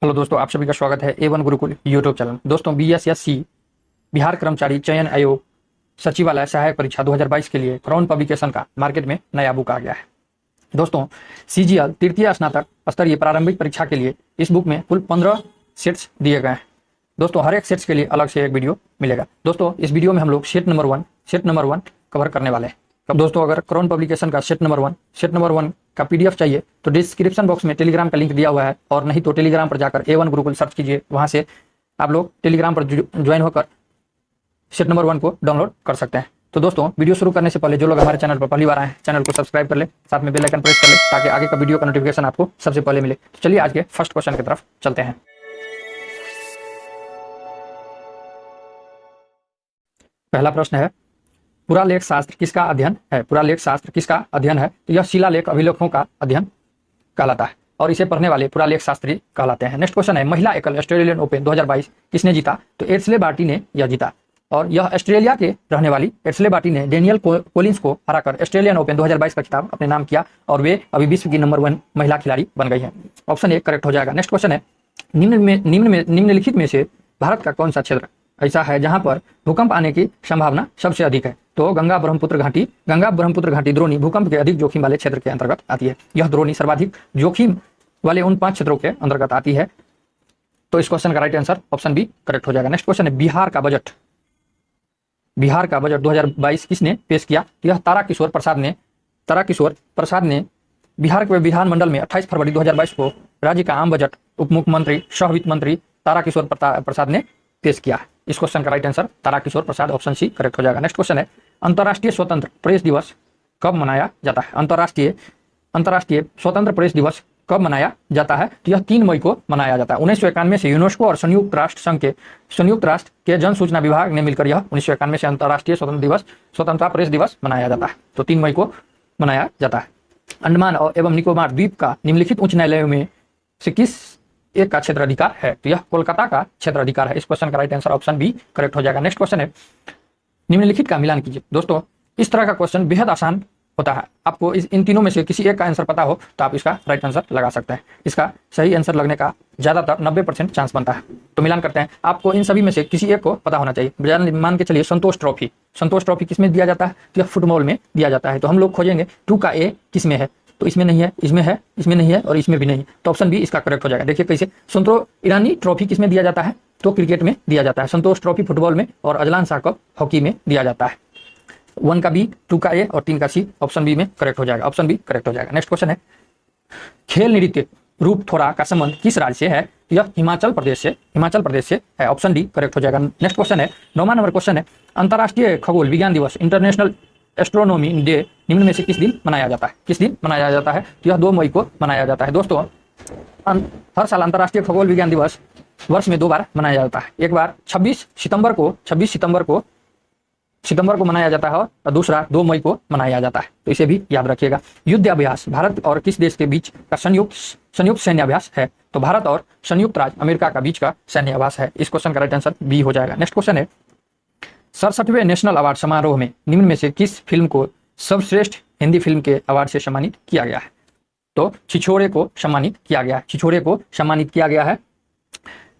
Hello दोस्तों, आप सभी का स्वागत है A1 गुरुकुल यूट्यूब चैनल। दोस्तों, BSSC बिहार कर्मचारी चयन आयोग सचिवालय सहायक परीक्षा 2022 के लिए क्राउन पब्लिकेशन का मार्केट में नया बुक आ गया है। दोस्तों, CGL तृतीय स्नातक स्तरीय प्रारंभिक परीक्षा के लिए इस बुक में कुल 15 सेट्स दिए गए हैं। दोस्तों, हर एक सेट्स के लिए अलग से एक वीडियो मिलेगा। दोस्तों, इस वीडियो में हम लोग सेट नंबर वन कवर करने वाले हैं। अब दोस्तों, अगर क्राउन पब्लिकेशन का सेट नंबर वन का PDF चाहिए तो डिस्क्रिप्शन बॉक्स में टेलीग्राम का लिंक दिया हुआ है, और नहीं तो टेलीग्राम पर जाकर A1 गुरुकुल सर्च कीजिए। वहां से आप लोग टेलीग्राम पर ज्वाइन होकर सेट नंबर 1 को डाउनलोड कर सकते हैं। तो दोस्तों, वीडियो शुरू करने से पहले जो लोग हमारे चैनल पर पहली बार आए हैं, चैनल को सब्सक्राइब कर ले, साथ में बेल आइकन प्रेस कर ले ताकि आगे का वीडियो का नोटिफिकेशन आपको सबसे पहले मिले। तो चलिए आज के फर्स्ट क्वेश्चन की तरफ चलते हैं। पहला प्रश्न है, पुरालेख शास्त्र किसका अध्ययन है? पुरालेख शास्त्र किसका अध्ययन है? तो यह शिलालेख अभिलेखों का अध्ययन कहलाता है और इसे पढ़ने वाले पुरालेख शास्त्री कहलाते हैं। नेक्स्ट क्वेश्चन है, महिला एकल ऑस्ट्रेलियन ओपन 2022 किसने जीता? तो एड्सले बार्टी ने यह जीता, और यह ऑस्ट्रेलिया के रहने वाली एड्सले बार्टी ने डेनियल कोलिंस को हराकर ऑस्ट्रेलियन ओपन 2022 का खिताब अपने नाम किया, और वे अभी विश्व की नंबर 1 महिला खिलाड़ी बन गई है। ऑप्शन ए करेक्ट हो जाएगा। नेक्स्ट क्वेश्चन है, निम्नलिखित में से भारत का कौन सा क्षेत्र ऐसा है जहां पर भूकंप आने की संभावना सबसे अधिक है? तो गंगा ब्रह्मपुत्र घाटी द्रोणी भूकंप के अधिक जोखिम वाले क्षेत्र के अंतर्गत आती है। यह द्रोणी सर्वाधिक जोखिम वाले उन 5 क्षेत्रों के अंतर्गत आती है। तो इस क्वेश्चन का right answer option B correct हो जाएगा। नेक्स्ट क्वेश्चन है, बिहार का बजट 2022 किसने पेश किया? यह ताराकिशोर प्रसाद ने बिहार के विधानमंडल में 28 फरवरी 2022 को राज्य का आम बजट उप मुख्यमंत्री सह वित्त मंत्री ताराकिशोर प्रसाद ने पेश किया। इस क्वेश्चन का राइट आंसर ताराकिशोर प्रसाद ऑप्शन सी करेक्ट हो जाएगा। नेक्स्ट क्वेश्चन है, अंतर्राष्ट्रीय स्वतंत्र प्रेस दिवस कब मनाया जाता है? अंतर्राष्ट्रीय स्वतंत्र प्रेस दिवस कब मनाया जाता है? तो यह 3 मई को मनाया जाता है। 1991 से यूनेस्को और संयुक्त राष्ट्र के जन सूचना विभाग ने मिलकर यह 1991 से अंतर्राष्ट्रीय स्वतंत्रता प्रेस दिवस मनाया जाता है। तो 3 मई को मनाया जाता है। अंडमान एवं निकोबार द्वीप का निम्नलिखित उच्च न्यायालयों में से किस एक का क्षेत्राधिकार है? तो यह कोलकाता का क्षेत्राधिकार है। इस क्वेश्चन का right answer option B correct हो जाएगा। नेक्स्ट क्वेश्चन है, निम्नलिखित का मिलान कीजिए। दोस्तों, इस तरह का क्वेश्चन बेहद आसान होता है। आपको इन तीनों में से किसी एक का आंसर पता हो तो आप इसका राइट आंसर लगा सकते हैं। इसका सही आंसर लगने का ज्यादातर 90% चांस बनता है। तो मिलान करते हैं। आपको इन सभी में से किसी एक को पता होना चाहिए। मान के चलिए संतोष ट्रॉफी किसमें दिया जाता है? तो यह फुटबॉल में दिया जाता है। तो हम लोग खोजेंगे 2 का ए किस में है? तो इसमें नहीं है, इसमें है, इसमें नहीं है, और इसमें भी नहीं। तो ऑप्शन बी इसका करेक्ट हो जाएगा। देखिए कैसे, संतोष ईरानी ट्रॉफी किसमें दिया जाता है? तो क्रिकेट में दिया जाता है। संतोष ट्रॉफी फुटबॉल में, और अजलान शाह कप हॉकी में दिया जाता है। 1 का बी, 2 का ए और 3 का सी ऑप्शन बी में करेक्ट हो जाएगा। ऑप्शन बी करेक्ट हो जाएगा। नेक्स्ट क्वेश्चन है, खेल नृत्य रूप थोड़ा का संबंध किस राज्य से है? यह हिमाचल प्रदेश से है। ऑप्शन डी करेक्ट हो जाएगा। नेक्स्ट क्वेश्चन है, 9वां नंबर क्वेश्चन है, अंतर्राष्ट्रीय खगोल विज्ञान दिवस इंटरनेशनल एस्ट्रोनॉमी डे निम्न में से किस दिन मनाया जाता है? तो यह 2 मई को मनाया जाता है। दोस्तों, हर साल अंतर्राष्ट्रीय खगोल विज्ञान दिवस वर्ष में 2 बार मनाया जाता है। एक बार 26 सितंबर को मनाया जाता है, और दूसरा 2 मई को मनाया जाता है। तो इसे भी याद रखिएगा। युद्ध अभ्यास भारत और किस देश के बीच का संयुक्त सैन्य अभ्यास है? तो भारत और संयुक्त राज्य अमेरिका का बीच का सैन्य अभ्यास है। इस क्वेश्चन का राइट आंसर बी हो जाएगा। नेक्स्ट क्वेश्चन है, 67वें नेशनल अवार्ड समारोह में निम्न में से किस फिल्म को सर्वश्रेष्ठ हिंदी फिल्म के अवार्ड से सम्मानित किया गया है? तो छिछोरे को सम्मानित किया गया है।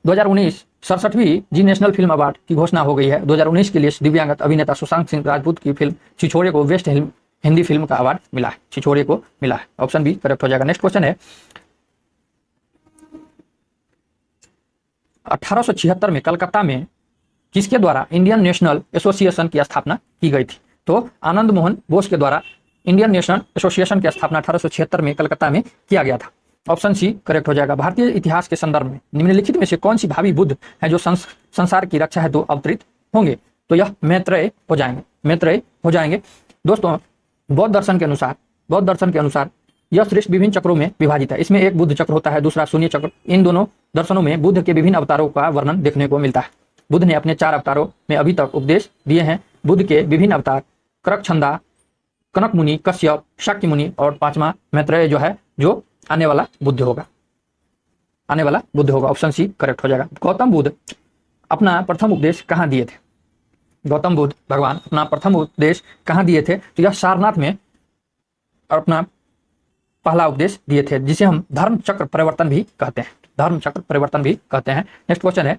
2019 67वीं जी नेशनल फिल्म अवार्ड की घोषणा हो गई है। 2019 के लिए दिव्यांगत अभिनेता सुशांत सिंह राजपूत की फिल्म छिछोरे को बेस्ट हिंदी फिल्म का अवार्ड मिला है। छिछोरे को मिला है। ऑप्शन बी करेक्ट हो जाएगा। नेक्स्ट क्वेश्चन है, 1876 में कलकत्ता में किसके द्वारा इंडियन नेशनल एसोसिएशन की स्थापना की गई थी? तो आनंद मोहन बोस के द्वारा इंडियन नेशनल एसोसिएशन की स्थापना 1876 में कलकत्ता में किया गया था। ऑप्शन सी करेक्ट हो जाएगा। भारतीय इतिहास के संदर्भ में निम्नलिखित में से कौन सी भावी बुद्ध है जो संसार की रक्षा हेतु अवतरित होंगे? तो यह मैत्रेय हो जाएंगे। दोस्तों, बौद्ध दर्शन के अनुसार यह श्रेष्ठ विभिन्न चक्रों में विभाजित है। इसमें एक बुद्ध चक्र होता है, दूसरा शून्य चक्र। इन दोनों दर्शनों में बुद्ध के विभिन्न अवतारों का वर्णन देखने को मिलता है। बुद्ध ने अपने 4 अवतारों में अभी तक उपदेश दिए हैं। बुद्ध के विभिन्न अवतार करकछंदा, कनक मुनि, कश्यप, शाक्य मुनि, और 5वां मैत्रेय जो आने वाला बुद्ध होगा। ऑप्शन सी करेक्ट हो जाएगा। गौतम बुद्ध अपना प्रथम उपदेश कहाँ दिए थे? गौतम बुद्ध भगवान अपना प्रथम उपदेश कहाँ दिए थे? तो यह सारनाथ में अपना पहला उपदेश दिए थे, जिसे हम धर्म चक्र परिवर्तन भी कहते हैं। धर्म चक्र परिवर्तन भी कहते हैं। नेक्स्ट क्वेश्चन है,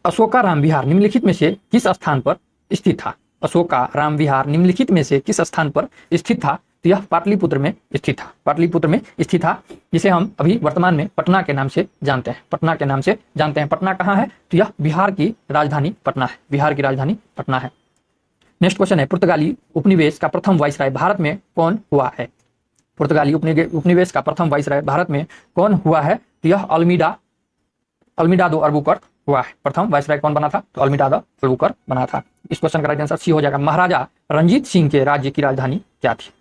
अशोकाराम विहार निम्नलिखित में से किस स्थान पर स्थित था? अशोकाराम विहार निम्नलिखित में से किस स्थान पर स्थित था? तो यह पाटलिपुत्र में स्थित था, पाटलिपुत्र में स्थित था, जिसे हम अभी वर्तमान में पटना के नाम से जानते हैं, पटना के नाम से जानते हैं। पटना कहाँ है? तो यह बिहार की राजधानी पटना है, बिहार की राजधानी पटना है। नेक्स्ट क्वेश्चन है, पुर्तगाली उपनिवेश का प्रथम वाइसराय भारत में कौन हुआ है? पुर्तगाली उपनिवेश का प्रथम वाइसराय भारत में कौन हुआ है? तो यह अल्मीडा दो अल्बुकर्क हुआ है। प्रथम वाइसराय कौन बना था? तो अल्मीडा दो अल्बुकर्क बना था। इस क्वेश्चन का राइट आंसर सी हो जाएगा। महाराजा रंजीत सिंह के राज्य की राजधानी क्या थी?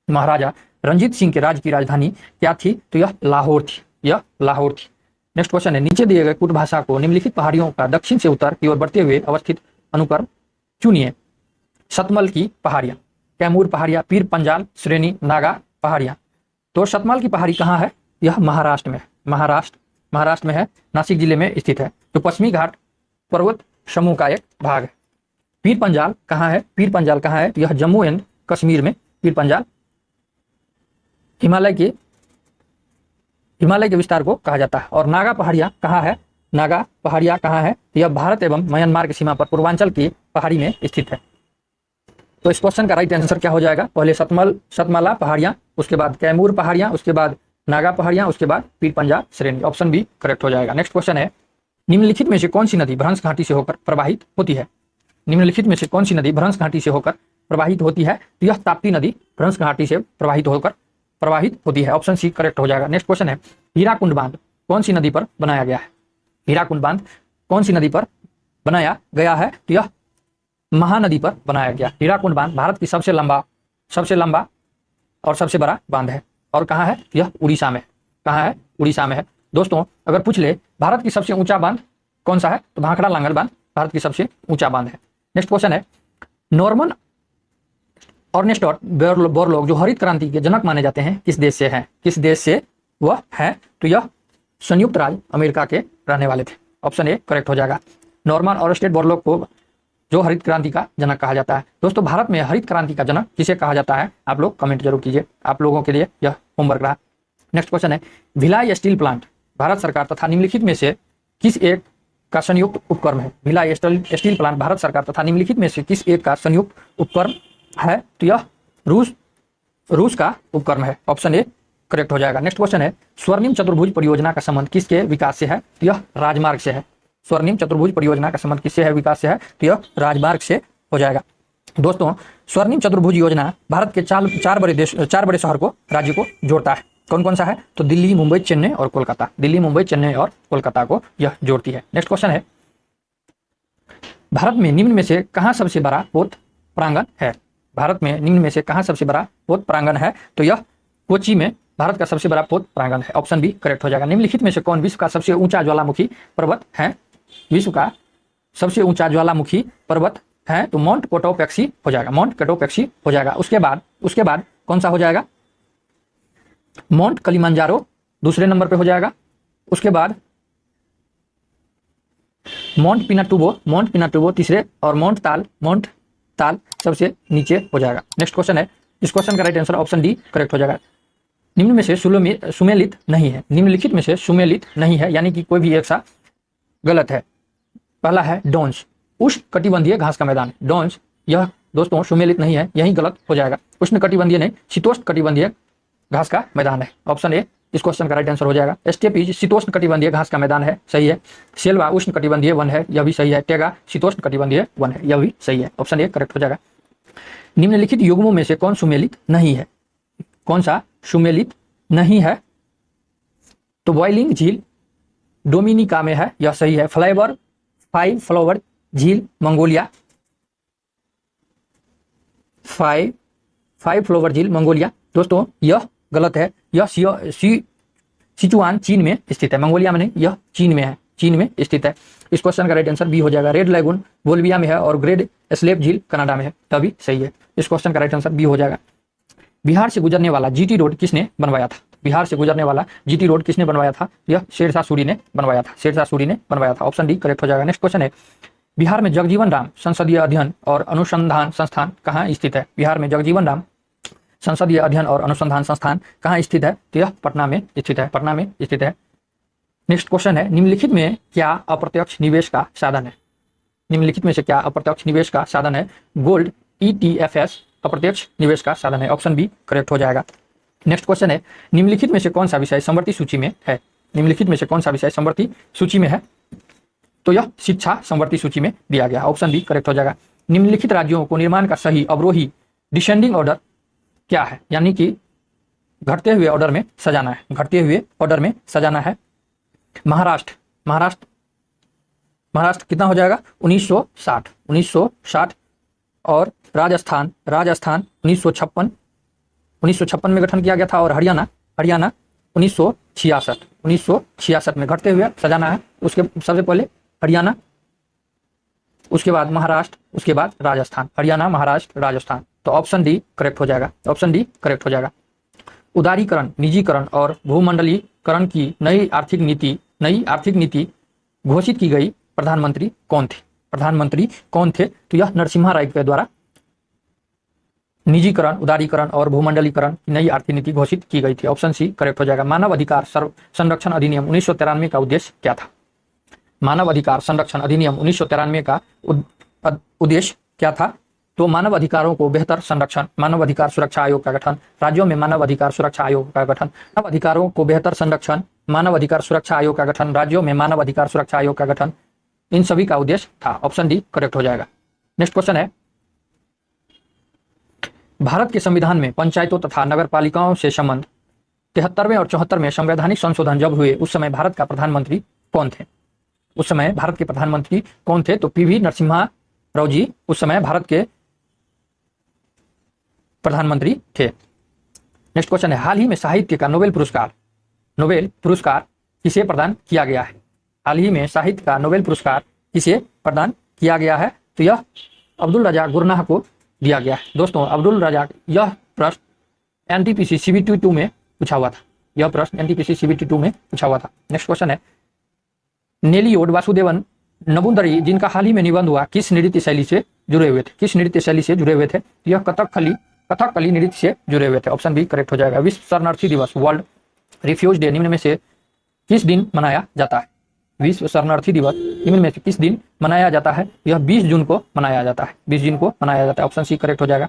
महाराजा रंजीत सिंह के राज्य की राजधानी क्या थी? तो यह लाहौर थी, यह लाहौर थी। नेक्स्ट क्वेश्चन है, नीचे दिए गए कुट भाषा को निम्नलिखित पहाड़ियों का दक्षिण से उत्तर की ओर बढ़ते हुए अवस्थित अनुक्रम चुनिए। सतमल की पहाड़ियां, कैमूर पहाड़ियां, पीर पंजाल श्रेणी, नागा पहाड़ियां। तो सतमल की पहाड़ी कहाँ है? यह महाराष्ट्र में है, महाराष्ट्र में है, नासिक जिले में स्थित है, जो पश्चिमी घाट पर्वत समूह का एक भाग है। पीर पंजाल कहाँ है? पीर पंजाल कहाँ है? तो यह जम्मू एंड कश्मीर में पीर पंजाल हिमालय के विस्तार को कहा जाता है। और नागा पहाड़ियां कहाँ है? नागा पहाड़ियां कहाँ है? तो यह भारत एवं म्यांमार की सीमा पर पूर्वांचल की पहाड़ी में स्थित है। तो इस क्वेश्चन का राइट आंसर क्या हो जाएगा? पहले सतमला पहाड़ियां, उसके बाद कैमूर पहाड़ियां, उसके बाद नागा पहाड़ियां, उसके बाद पीर पंजाल श्रेणी। ऑप्शन बी करेक्ट हो जाएगा। नेक्स्ट क्वेश्चन है, निम्नलिखित में से कौन सी नदी भ्रंश घाटी से होकर प्रवाहित होती है? निम्नलिखित में से कौन सी नदी भ्रंश घाटी से होकर प्रवाहित होती है? तो यह ताप्ती नदी भ्रंश घाटी से प्रवाहित होती है। ऑप्शन सी करेक्ट हो जाएगा। नेक्स्ट क्वेश्चन है, हीराकुंड बांध कौन सी नदी पर बनाया गया है? हीराकुंड बांध कौन सी नदी पर बनाया गया है? तो यह महानदी पर बनाया गया। हीराकुंड बांध भारत की सबसे लंबा और सबसे बड़ा बांध है। और कहाँ है? यह उड़ीसा में। कहाँ है? उड़ीसा में है। दोस्तों अगर पूछ ले भारत की सबसे ऊंचा बांध कौन सा है? तो भाखड़ा लांगल बांध भारत की सबसे ऊंचा बांध है। नेक्स्ट क्वेश्चन है, नॉर्मन अर्नेस्ट बोरलॉग जो हरित क्रांति के जनक माने जाते हैं किस देश से हैं? किस देश से वह है? तो यह संयुक्त राज्य अमेरिका के रहने वाले थे। ऑप्शन ए करेक्ट हो जाएगा। नॉर्मन अर्नेस्ट बोरलॉग को जो हरित क्रांति का जनक कहा जाता है। दोस्तों भारत में हरित क्रांति का जनक किसे कहा जाता है? आप लोग कमेंट जरूर कीजिए, आप लोगों के लिए यह होमवर्क रहा। नेक्स्ट क्वेश्चन है, भिलाई स्टील प्लांट भारत सरकार तथा निम्नलिखित में से किस एक का संयुक्त उपक्रम है? भिलाई स्टील प्लांट भारत सरकार तथा निम्नलिखित में से किस एक का संयुक्त उपक्रम है? तो यह रूस का उपक्रम है। ऑप्शन ए करेक्ट हो जाएगा। नेक्स्ट क्वेश्चन है, स्वर्णिम चतुर्भुज परियोजना का संबंध किसके विकास से है? तो यह राजमार्ग से है। स्वर्णिम चतुर्भुज परियोजना का संबंध किससे है? विकास से है। तो यह राजमार्ग से हो जाएगा। दोस्तों स्वर्णिम चतुर्भुज योजना भारत के चार बड़े शहर को, राज्य को जोड़ता है। कौन कौन सा है? तो दिल्ली, मुंबई, चेन्नई और कोलकाता। दिल्ली, मुंबई, चेन्नई और कोलकाता को यह जोड़ती है। नेक्स्ट क्वेश्चन है, भारत में निम्न में से कहाँ सबसे बड़ा पोत प्रांगण है? भारत में निम्न में से कहाँ सबसे बड़ा पोत प्रांगण है? तो यह कोची में भारत का सबसे बड़ा पोत प्रांगण है। ऑप्शन बी करेक्ट हो जाएगा। निम्नलिखित में से कौन विश्व का सबसे ऊंचा ज्वालामुखी पर्वत है? विश्व का सबसे ऊंचा ज्वालामुखी पर्वत है तो माउंट कोटोपेक्सी हो जाएगा। माउंट कोटोपेक्सी हो जाएगा। उसके बाद कौन सा हो जाएगा? माउंट किलिमंजारो दूसरे नंबर पे हो जाएगा। उसके बाद माउंट पिनाटुबो तीसरे, और माउंट ताल सबसे नीचे हो जाएगा। नेक्स्ट क्वेश्चन है, इस क्वेश्चन का right answer option D correct हो जाएगा। निम्न में से सुमेलित नहीं है। निम्नलिखित में से सुमेलित नहीं है यानी कि कोई भी एक सा गलत है। पहला है डोंस, उष्ण कटिबंधीय घास का मैदान। डोंस यह दोस्तों सुमेलित नहीं है, यही गलत हो जाएगा। उष्ण कटिबंधीय नहीं, शीतोष्ण कटिबंधीय घास का मैदान है। ऑप्शन ए इस क्वेश्चन का राइट आंसर हो जाएगा। स्टेपीज शीतोष्ण कटिबंधीय घास का मैदान है, सही है। सेल्वा उष्ण कटिबंधीय वन है, यह भी सही है। टेगा शीतोष्ण कटिबंधीय वन है, यह भी सही है। ऑप्शन ए करेक्ट हो जाएगा। निम्नलिखित युग्मों में से कौन सुमेलित नहीं है? कौन सा सुमेलित नहीं है? तो बॉइलिंग झील डोमिनिका में है, यह सही है। फाइव फ्लावर झील मंगोलिया, फाइव फ्लावर झील मंगोलिया दोस्तों यह गलत है। यह सिचुआन चीन में स्थित है, मंगोलिया में नहीं, यह चीन में है, चीन में स्थित है। इस क्वेश्चन का राइट आंसर बी हो जाएगा। रेड लैगून बोल्विया में है और ग्रेट स्लेप झील कनाडा में है, तभी सही है। इस क्वेश्चन का राइट आंसर बी हो जाएगा। बिहार से गुजरने वाला जीटी रोड किसने बनवाया था? बिहार से गुजरने वाला जीटी रोड किसने बनवाया था? यह शेरशाह सूरी ने बनवाया था। शेरशाह सूरी ने बनवाया था। ऑप्शन डी करेक्ट हो जाएगा। नेक्स्ट क्वेश्चन है, बिहार में जगजीवन राम संसदीय अध्ययन और अनुसंधान संस्थान कहाँ स्थित है? बिहार में जगजीवन राम संसदीय अध्ययन और अनुसंधान संस्थान कहाँ स्थित है? तो यह पटना में स्थित है, पटना में स्थित है। नेक्स्ट क्वेश्चन है, निम्नलिखित में क्या अप्रत्यक्ष निवेश का साधन है? निम्नलिखित में से क्या अप्रत्यक्ष निवेश का साधन है? गोल्ड ETF अप्रत्यक्ष निवेश का साधन है। ऑप्शन बी करेक्ट हो जाएगा। नेक्स्ट क्वेश्चन है, निम्नलिखित में से कौन सा विषय समवर्ती सूची में है? निम्नलिखित में से कौन सा विषय समवर्ती सूची में है? तो यह शिक्षा समवर्ती सूची में दिया गया। ऑप्शन बी करेक्ट हो जाएगा। निम्नलिखित राज्यों को निर्माण का सही अवरोही डिसेंडिंग ऑर्डर क्या है? यानी कि घटते हुए ऑर्डर में सजाना है, घटते हुए ऑर्डर में सजाना है। महाराष्ट्र कितना हो जाएगा? 1960 और राजस्थान 1956 में गठन किया गया था, और हरियाणा 1966 में घटते हुए सजाना है। उसके सबसे पहले हरियाणा, उसके बाद महाराष्ट्र, उसके बाद राजस्थान। हरियाणा, महाराष्ट्र, राजस्थान। तो ऑप्शन डी करेक्ट हो जाएगा। ऑप्शन डी करेक्ट हो जाएगा। उदारीकरण, निजीकरण और भूमंडलीकरण की नई आर्थिक नीति घोषित की गई प्रधानमंत्री कौन थे? प्रधानमंत्री कौन थे? तो यह नरसिम्हा राव के द्वारा निजीकरण, उदारीकरण और भूमंडलीकरण की नई आर्थिक नीति घोषित की गई थी। ऑप्शन सी करेक्ट हो जाएगा। मानव अधिकार संरक्षण अधिनियम 1993 का उद्देश्य क्या था? मानव अधिकार संरक्षण अधिनियम 1993 का उद्देश्य क्या था? तो मानव अधिकारों को बेहतर संरक्षण, मानव अधिकार सुरक्षा आयोग का गठन, राज्यों में मानव अधिकार सुरक्षा आयोग का गठन, मानव अधिकारों को बेहतर संरक्षण, मानव अधिकार सुरक्षा आयोग का गठन, राज्यों में मानव अधिकार सुरक्षा आयोग का गठन, इन सभी का उद्देश्य था। ऑप्शन डी करेक्ट हो जाएगा। नेक्स्ट क्वेश्चन है, भारत के संविधान में पंचायतों तथा नगर पालिकाओं से संबंध 73वें और 74वें संवैधानिक संशोधन जब हुए उस समय भारत का प्रधानमंत्री कौन थे? उस समय भारत के प्रधानमंत्री कौन थे? तो PV नरसिम्हा राव जी उस समय भारत के प्रधानमंत्री थे। नेक्स्ट क्वेश्चन है, हाल ही में साहित्य का नोबेल पुरस्कार किसे प्रदान किया गया है? हाल ही में साहित्य का नोबेल पुरस्कार किसे प्रदान किया गया है? तो यह अब्दुल रज़ाक गुरनाह को दिया गया है। दोस्तों, अब्दुल रज़ाक, यह प्रश्न NTPC CBT 2 में पूछा हुआ था। यह प्रश्न NTPC CBT 2 में पूछा हुआ था। नेक्स्ट क्वेश्चन है, नेलियोड वासुदेवन नबुंदरी जिनका हाल ही में निबंध हुआ किस नृत्य शैली से जुड़े हुए थे? किस नृत्य शैली से जुड़े हुए थे? यह कथकली नृत्य से जुड़े हुए थे। ऑप्शन बी करेक्ट हो जाएगा। विश्व शरणार्थी दिवस, वर्ल्ड रिफ्यूज डे निम्न में से किस दिन मनाया जाता है? विश्व शरणार्थी दिवस निम्न में से किस दिन मनाया जाता है? यह 20 जून को मनाया जाता है। 20 जून को मनाया जाता है। ऑप्शन सी करेक्ट हो जाएगा।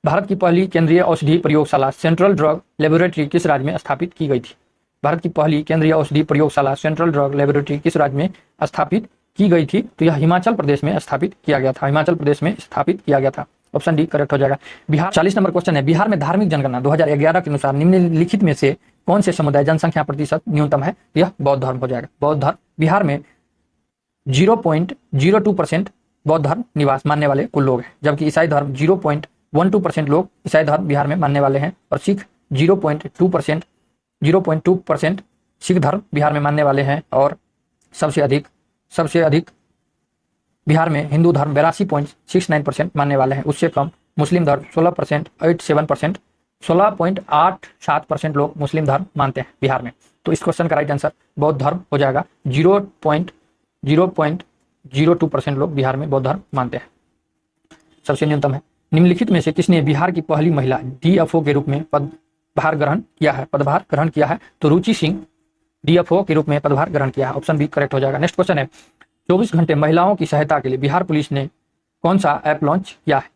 भारत की पहली केंद्रीय औषधि प्रयोगशाला सेंट्रल ड्रग लेबोरेटरी किस राज्य में स्थापित की गई थी? भारत की पहली केंद्रीय औषधि प्रयोगशाला सेंट्रल ड्रग लेबोरेटरी किस राज्य में स्थापित की गई थी? तो यह हिमाचल प्रदेश में स्थापित किया गया था। हिमाचल प्रदेश में स्थापित किया गया था। ऑप्शन डी करेक्ट हो जाएगा। बिहार 40 नंबर क्वेश्चन है, बिहार में धार्मिक जनगणना 2011 के अनुसार निम्नलिखित में से कौन से समुदाय जनसंख्या प्रतिशत न्यूनतम है? यह बौद्ध धर्म हो जाएगा। बौद्ध धर्म बिहार में 0.02% बौद्ध धर्म निवास मानने वाले कुल लोग हैं, जबकि ईसाई धर्म 0.12% लोग ईसाई धर्म बिहार में मानने वाले हैं, और सिख 0.2% सिख धर्म बिहार में मानने वाले हैं, और सबसे अधिक बिहार में हिंदू धर्म 82.69% मानने वाले हैं। उससे कम मुस्लिम धर्म 16.87% लोग मुस्लिम धर्म मानते हैं बिहार में। तो इस क्वेश्चन का राइट आंसर बौद्ध धर्म हो जाएगा। 0.02% लोग बिहार में बौद्ध धर्म मानते हैं, सबसे न्यूनतम है। निम्नलिखित में से किसने बिहार की पहली महिला DFO के रूप में पदभार ग्रहण किया है? तो रुचि सिंह DFO के रूप में पदभार ग्रहण किया है। ऑप्शन बी करेक्ट हो जाएगा। नेक्स्ट क्वेश्चन है, 24 घंटे महिलाओं की सहायता के लिए बिहार पुलिस ने कौन सा ऐप लॉन्च किया है?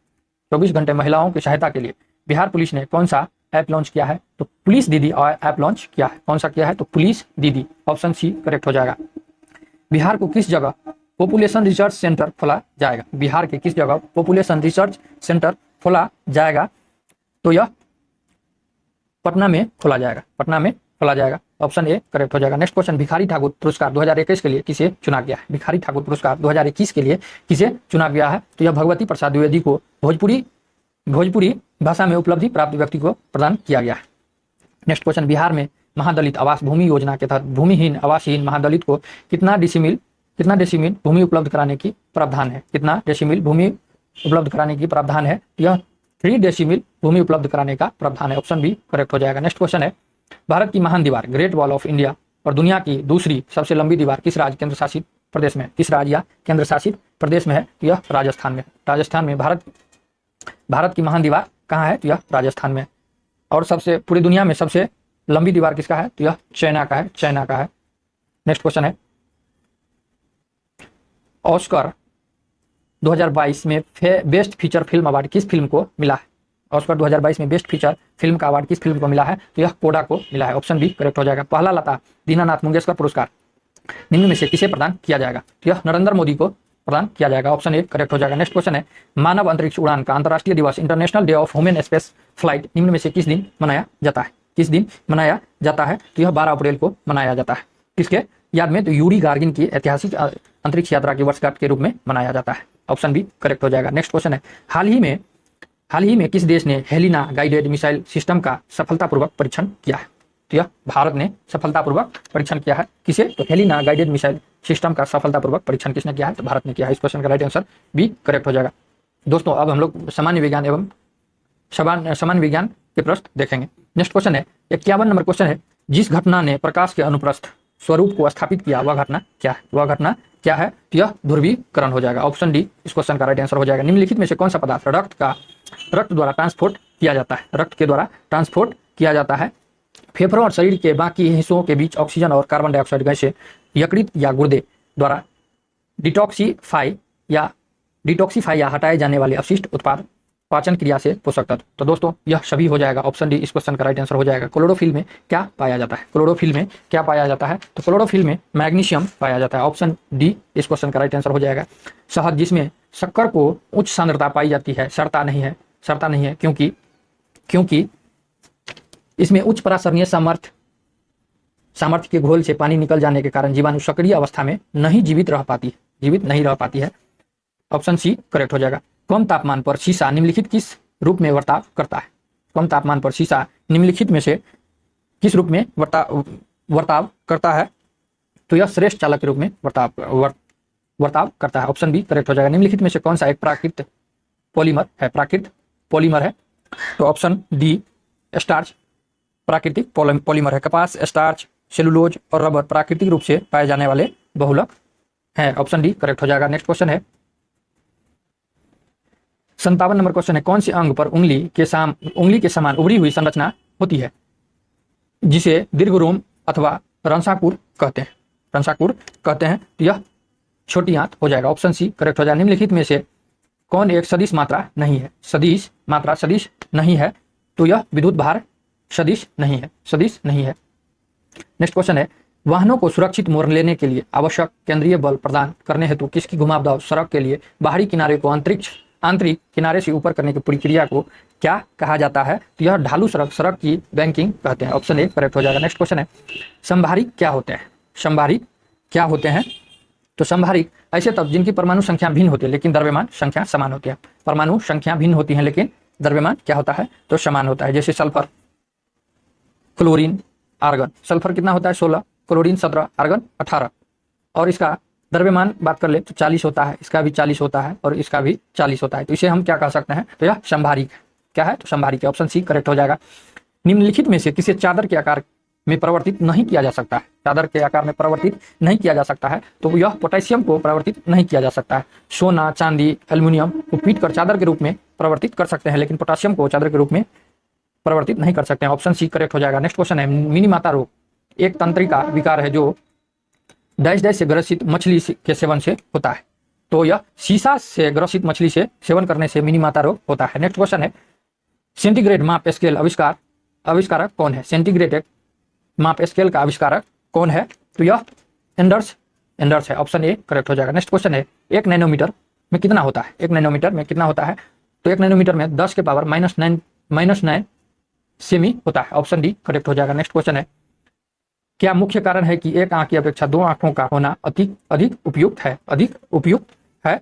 24 घंटे महिलाओं की सहायता के लिए बिहार पुलिस ने कौन सा ऐप लॉन्च किया है? तो पुलिस दीदी ऐप लॉन्च किया है। कौन सा किया है? तो पुलिस दीदी। ऑप्शन सी करेक्ट हो जाएगा। बिहार को किस जगह पॉपुलेशन रिसर्च सेंटर खोला जाएगा? बिहार के किस जगह पॉपुलेशन रिसर्च सेंटर खोला जाएगा? तो यह पटना में खोला जाएगा। ऑप्शन ए करेक्ट हो जाएगा। नेक्स्ट क्वेश्चन, भिखारी ठाकुर पुरस्कार 2021 के लिए किसे चुना गया है? भिखारी ठाकुर पुरस्कार 2021 के लिए किसे चुना गया है? तो यह भगवती प्रसाद द्विवेदी को भोजपुरी भाषा में उपलब्धि प्राप्त व्यक्ति को प्रदान किया गया है। नेक्स्ट क्वेश्चन, बिहार में महादलित आवास भूमि योजना के तहत भूमिहीन आवासहीन महादलित को कितना डेसिमिल भूमि उपलब्ध कराने की प्रावधान है? कितना डेसिमिल भूमि उपलब्ध कराने की प्रावधान है? यह 3 डेसिमिल भूमि उपलब्ध कराने का प्रावधान है। ऑप्शन बी करेक्ट हो जाएगा। नेक्स्ट क्वेश्चन है, भारत की महान दीवार ग्रेट वॉल ऑफ इंडिया और दुनिया की दूसरी सबसे लंबी दीवार किस राज्य केंद्र शासित प्रदेश में? किस राज्य या केंद्र शासित प्रदेश में है? यह राजस्थान में। राजस्थान में भारत की महान दीवार कहाँ है? तो यह राजस्थान में। और सबसे पूरी दुनिया में सबसे लंबी दीवार किसका है? तो यह चाइना का है, चाइना का है। नेक्स्ट क्वेश्चन है, ऑस्कर 2022 में बेस्ट फीचर फिल्म अवार्ड किस फिल्म को मिला है? ऑस्कर 2022 में बेस्ट फीचर फिल्म का अवार्ड किस फिल्म को मिला है? तो यह कोडा को मिला है। ऑप्शन बी करेक्ट हो जाएगा। पहला लता दीनानाथ मंगेशकर पुरस्कार निम्न में से किसे प्रदान किया जाएगा? तो यह नरेंद्र मोदी को प्रदान किया जाएगा। ऑप्शन ए करेक्ट हो जाएगा। नेक्स्ट क्वेश्चन है, मानव अंतरिक्ष उड़ान का अंतर्राष्ट्रीय दिवस international day of human space flight निम्न में से किस दिन मनाया जाता है? किस दिन मनाया जाता है? तो यह 12 अप्रैल को मनाया जाता है। किसके याद में? तो यूरी गार्गिन की ऐतिहासिक अंतरिक्ष यात्रा की वर्षगांठ के रूप में मनाया जाता है। ऑप्शन बी करेक्ट हो जाएगा। नेक्स्ट क्वेश्चन है, हाल ही में किस देश ने हेलिना गाइडेड मिसाइल सिस्टम का सफलतापूर्वक परीक्षण किया है? तो यह भारत ने सफलतापूर्वक परीक्षण किया है। किसे? तो हेलिना गाइडेड मिसाइल सिस्टम का सफलतापूर्वक परीक्षण किसने किया है? तो भारत ने किया है। इस क्वेश्चन का राइट आंसर बी करेक्ट हो जाएगा। दोस्तों अब हम लोग सामान्य विज्ञान एवं सामान्य विज्ञान के प्रश्न देखेंगे। नेक्स्ट क्वेश्चन है, 51 नंबर क्वेश्चन है, जिस घटना ने प्रकाश के अनुप्रस्थ स्वरूप को स्थापित किया वह घटना क्या है? वह घटना क्या है? तो यह ध्रुवीकरण हो जाएगा। ऑप्शन डी इस क्वेश्चन का राइट आंसर हो जाएगा। निम्नलिखित में से कौन सा पदार्थ रक्त द्वारा ट्रांसपोर्ट किया जाता है? रक्त के द्वारा ट्रांसपोर्ट किया जाता है। फेफड़ों और शरीर के बाकी हिस्सों के बीच ऑक्सीजन और कार्बन डाइऑक्साइड गैसें यकृत या गुर्दे द्वारा डिटॉक्सीफाई या हटाए जाने वाले अवशिष्ट उत्पाद पाचन क्रिया से पोषक तत्व। तो दोस्तों यह सभी हो जाएगा। ऑप्शन डी इस क्वेश्चन का राइट आंसर हो जाएगा। क्लोरोफिल में क्या पाया जाता है? क्लोरोफिल में क्या पाया जाता है? तो क्लोरोफिल में मैग्नीशियम पाया जाता है। ऑप्शन डी इस क्वेश्चन का राइट आंसर हो जाएगा। शहद जिसमें शक्कर को उच्च सांद्रता पाई जाती है सड़ता नहीं है क्योंकि इसमें उच्च परासरणीय सामर्थ्य के घोल से पानी निकल जाने के कारण जीवाणु सक्रिय अवस्था में नहीं जीवित नहीं रह पाती है। ऑप्शन सी करेक्ट हो जाएगा। कम तापमान पर शीशा निम्नलिखित किस रूप में वर्ताव करता है? कम तापमान पर शीशा निम्नलिखित में से किस रूप में वर्ताव करता है? तो यह श्रेष्ठ चालक के रूप में वर्ताव करता है। ऑप्शन बी करेक्ट हो जाएगा। निम्नलिखित में से कौन सा एक प्राकृतिक पॉलीमर है? तो ऑप्शन डी स्टार्च प्राकृतिक पॉलीमर है। कपास, स्टार्च, सेलुलोज और रबर प्राकृतिक रूप से पाए जाने वाले बहुलक हैं। ऑप्शन डी करेक्ट हो जाएगा। नेक्स्ट क्वेश्चन है, 57 नंबर क्वेश्चन है, कौन से अंग पर उंगली के समान उभरी हुई संरचना होती है जिसे दीर्घरोम अथवा रंसाकूर कहते हैं? तो यह छोटी आंत हो जाएगा। ऑप्शन सी करेक्ट हो जाएगा। निम्नलिखित में से कौन एक सदिश मात्रा नहीं है? तो यह विद्युत भार सदिश नहीं है। नेक्स्ट क्वेश्चन है, वाहनों को सुरक्षित मोड़ लेने के लिए आवश्यक केंद्रीय बल प्रदान करने हेतु किसकी घुमावदार सड़क के लिए बाहरी किनारे को आंतरिक किनारे से ऊपर करने की प्रक्रिया को क्या कहा जाता है? तो यह ढालू सड़क की बैंकिंग कहते हैं। ऑप्शन ए करेक्ट हो जाएगा। नेक्स्ट क्वेश्चन है, संभारिक क्या होते हैं? तो संभारिक ऐसे तत्व जिनकी परमाणु संख्या भिन्न होती है लेकिन द्रव्यमान संख्या समान होती है। परमाणु संख्या भिन्न होती है लेकिन द्रव्यमान क्या होता है? तो समान होता है। जैसे सल्फर, क्लोरीन, आर्गन। सल्फर कितना होता है? 16, क्लोरीन 17, आर्गन 18। और इसका द्रव्यमान बात कर ले तो 40 होता है, इसका भी 40 होता है और इसका भी 40 होता है। तो इसे हम क्या कह सकते हैं? तो यह संभारिक क्या है? तो संभारिक। ऑप्शन सी करेक्ट हो जाएगा। निम्नलिखित में से किसे चादर के आकार में परिवर्तित नहीं किया जा सकता है? चादर के आकार में परिवर्तित नहीं किया जा सकता है तो यह पोटेशियम को परिवर्तित नहीं किया जा सकता है। सोना, चांदी, एल्यूमिनियम को पीट कर चादर के रूप में परिवर्तित कर सकते हैं लेकिन पोटेशियम को चादर के रूप में परिवर्तित नहीं कर सकते हैं। ऑप्शन सी करेक्ट हो जाएगा। नेक्स्ट क्वेश्चन है, मिनीमाता रोग एक तंत्रिका विकार है जो डैश से ग्रसित मछली के सेवन से होता है। तो यह शीशा से ग्रसित मछली से सेवन करने से मिनीमाता रोग होता है। नेक्स्ट क्वेश्चन है, सेंटीग्रेड माप स्केल आविष्कारक कौन है? सेंटीग्रेड माप स्केल का आविष्कारक कौन है? तो यह एंडर्स है। ऑप्शन ए करेक्ट हो जाएगा। नेक्स्ट क्वेश्चन है, 1 नैनोमीटर में कितना होता है? 1 नैनोमीटर में कितना होता है? तो 1 नैनोमीटर में 10 के पावर -9 सेमी होता है। ऑप्शन डी करेक्ट हो जाएगा। नेक्स्ट क्वेश्चन है, क्या मुख्य कारण है कि एक आंख की अपेक्षा 2 आंखों का होना अधिक उपयुक्त है?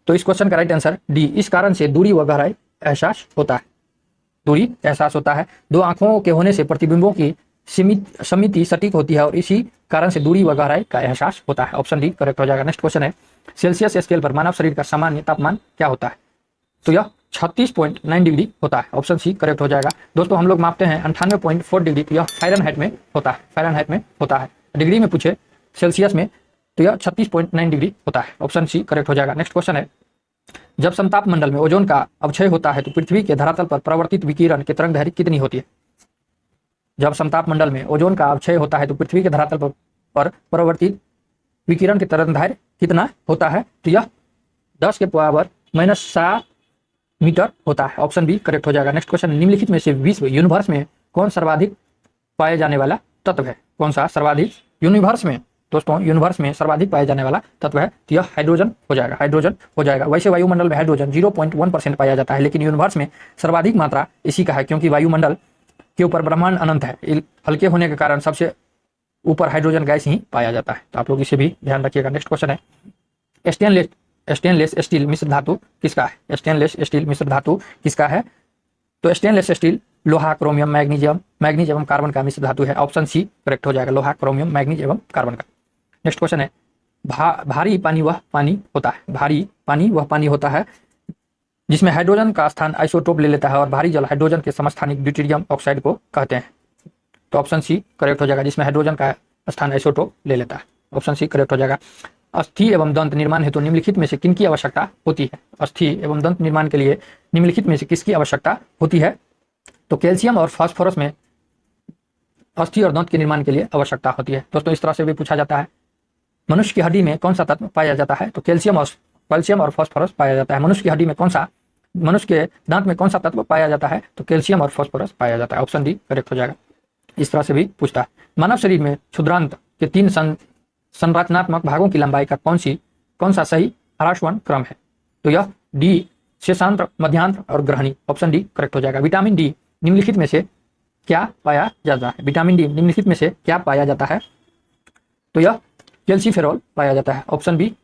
तो इस क्वेश्चन का राइट आंसर डी, इस कारण से दूरी व गहराई एहसास होता है। 2 आंखों के होने से प्रतिबिंबों की समिति सटीक होती है और इसी कारण से दूरी व गहराई का एहसास होता है। ऑप्शन डी करेक्ट हो जाएगा। नेक्स्ट क्वेश्चन है, सेल्सियस स्केल पर मानव शरीर का सामान्य तापमान क्या होता है? तो यह 36.9 डिग्री होता है। ऑप्शन सी करेक्ट हो जाएगा। दोस्तों हम लोग मापते हैं 98.4 डिग्री, तो यह फ़ारेनहाइट में होता है। डिग्री में पूछे सेल्सियस में तो यह 36.9 डिग्री होता है। ऑप्शन सी करेक्ट हो जाएगा। नेक्स्ट क्वेश्चन है, जब समताप मंडल में ओजोन का अवक्षय होता है तो पृथ्वी के धरातल पर प्रवर्तित विकिरण की तरंगदैर्घ्य कितनी होती है? जब समताप मंडल में ओजोन का अवक्षय होता है तो पृथ्वी के धरातल पर प्रवर्तित विकिरण की तरंगदैर्घ्य कितना होता है? तो यह 10 के पावर -7 मीटर होता है। ऑप्शन बी करेक्ट हो जाएगा। नेक्स्ट क्वेश्चन, निम्नलिखित में से विश्व यूनिवर्स में कौन सर्वाधिक पाए जाने वाला तत्व है? कौन सा सर्वाधिक यूनिवर्स में, दोस्तों यूनिवर्स में सर्वाधिक पाया जाने वाला तत्व है? तो यह हाइड्रोजन हो जाएगा। हाइड्रोजन हो जाएगा। वैसे वायुमंडल में हाइड्रोजन 0.1% पाया जाता है, लेकिन यूनिवर्स में सर्वाधिक मात्रा इसी का है, क्योंकि वायुमंडल के ऊपर ब्रह्मांड अनंत है। हल्के होने के कारण सबसे ऊपर हाइड्रोजन गैस ही पाया जाता है। तो आप लोग इसे भी ध्यान रखिएगा। नेक्स्ट क्वेश्चन है, स्टेनलेस स्टील मिश्र धातु किसका है? स्टेनलेस स्टील मिश्र धातु किसका है? तो स्टेनलेस स्टील लोहा, क्रोमियम, मैग्नीज एवं कार्बन का मिश्र धातु है। ऑप्शन सी करेक्ट हो जाएगा। लोहा, क्रोमियम, मैग्नीज एवं कार्बन का। नेक्स्ट क्वेश्चन है, भारी पानी वह पानी होता है। भारी पानी वह पानी होता है जिसमें हाइड्रोजन का स्थान आइसोटोप ले लेता है, और भारी जल हाइड्रोजन के समस्थानिक ड्यूटेरियम ऑक्साइड को कहते हैं। तो ऑप्शन सी करेक्ट हो जाएगा, जिसमें हाइड्रोजन का स्थान आइसोटोप ले लेता है। ऑप्शन सी करेक्ट हो जाएगा। अस्थि एवं दंत निर्माण हेतु निम्नलिखित में से किनकी आवश्यकता होती है? अस्थि एवं दंत निर्माण के लिए निम्नलिखित में से किसकी आवश्यकता होती है? तो कैल्शियम और फास्फोरस में अस्थि और दंत के निर्माण के लिए आवश्यकता होती है। दोस्तों इस तरह से भी पूछा जाता है, मनुष्य की हड्डी में कौन सा तत्व पाया जाता है? तो कैल्शियम और फास्फोरस पाया जाता है। मनुष्य की हड्डी में मनुष्य के दांत में कौन सा तत्व पाया जाता है? तो कैल्शियम और फास्फोरस पाया जाता है। ऑप्शन डी करेक्ट हो जाएगा। इस तरह से भी पूछता है, मानव शरीर में क्षुद्रांत के 3 संरचनात्मक भागों की लंबाई का कौन सा सही ह्रासवन क्रम है? तो यह डी शेषांत्र, मध्यांत्र और ग्रहणी। ऑप्शन डी करेक्ट हो जाएगा। विटामिन डी निम्नलिखित में से क्या पाया जाता है? विटामिन डी निम्नलिखित में से क्या पाया जाता है? तो यह कैल्सीफेरॉल पाया जाता है। ऑप्शन बी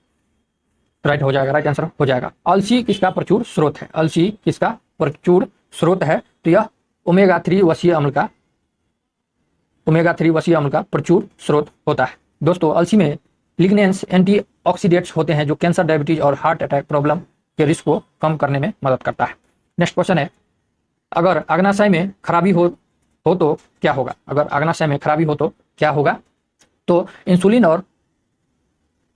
राइट हो जाएगा, राइट आंसर हो जाएगा। अलसी किसका प्रचुर स्रोत है? अलसी किसका प्रचुर स्रोत है? तो यह ओमेगा 3 वसीय अम्ल का प्रचुर स्रोत होता है। दोस्तों अलसी में लिग्नेंस एंटीऑक्सीडेंट्स होते हैं जो कैंसर, डायबिटीज और हार्ट अटैक प्रॉब्लम के रिस्क को कम करने में मदद करता है। नेक्स्ट क्वेश्चन है, अगर अग्नाशय में खराबी हो तो क्या होगा? अगर अग्नाशय में खराबी हो तो क्या होगा? तो इंसुलिन और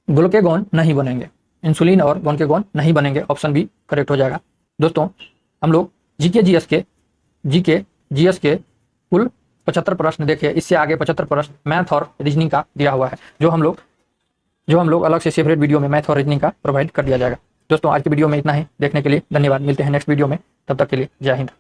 ग्लूकेगॉन नहीं बनेंगे। इंसुलिन और ग्लूकेगॉन नहीं बनेंगे। ऑप्शन बी करेक्ट हो जाएगा। दोस्तों हम लोग जीके जीएस के कुल 75 प्रश्न देखे। इससे आगे 75 प्रश्न मैथ और रीजनिंग का दिया हुआ है, जो हम लोग अलग से सेपरेट वीडियो में मैथ और रीजनिंग का प्रोवाइड कर दिया जाएगा। दोस्तों आज की वीडियो में इतना ही। देखने के लिए धन्यवाद। मिलते हैं नेक्स्ट वीडियो में, तब तक के लिए जय हिंद।